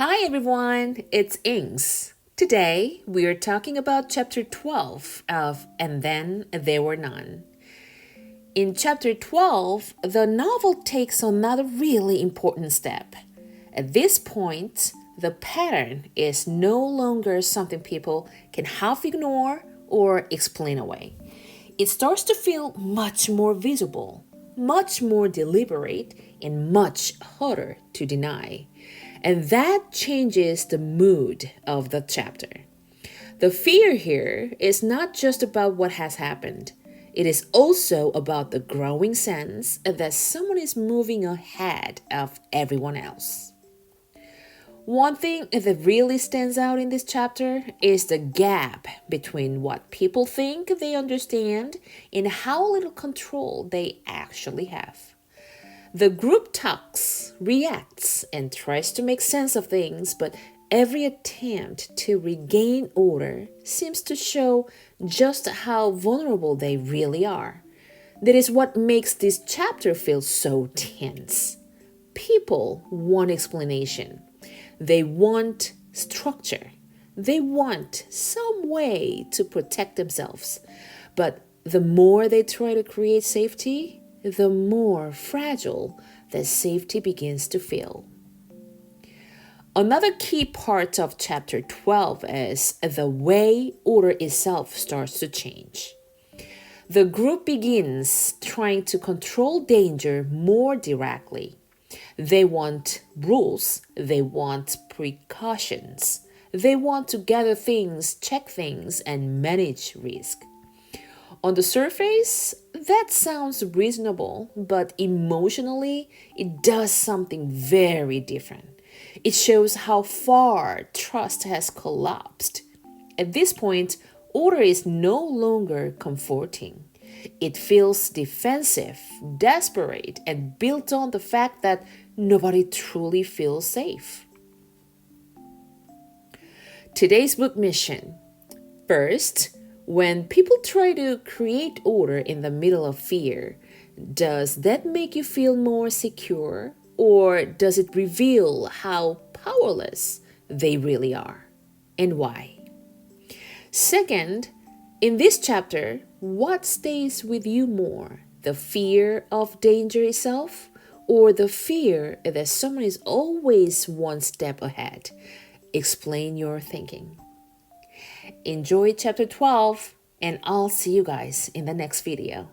Hi everyone, it's EngS. Today we are talking about chapter 12 of And Then There Were None. In chapter 12, the novel takes another really important step. At this point, the pattern is no longer something people can half ignore or explain away. It starts to feel much more visible, much more deliberate, and much harder to deny. And that changes the mood of the chapter. The fear here is not just about what has happened. It is also about the growing sense that someone is moving ahead of everyone else. One thing that really stands out in this chapter is the gap between what people think they understand and how little control they actually have. The group talks, reacts, and tries to make sense of things, but every attempt to regain order seems to show just how vulnerable they really are. That is what makes this chapter feel so tense. People want explanation. They want structure. They want some way to protect themselves. But the more they try to create safety, the more fragile that safety begins to feel. Another key part of chapter 12 is the way order itself starts to change. The group begins trying to control danger more directly. They want rules, they want precautions, they want to gather things, check things, and manage risk. On the surface, that sounds reasonable, but emotionally, it does something very different. It shows how far trust has collapsed. At this point, order is no longer comforting. It feels defensive, desperate, and built on the fact that nobody truly feels safe. Today's book mission. First, when people try to create order in the middle of fear, does that make you feel more secure, or does it reveal how powerless they really are and why? Second, in this chapter, what stays with you more, the fear of danger itself or the fear that someone is always one step ahead? Explain your thinking. Enjoy chapter 12, and I'll see you guys in the next video.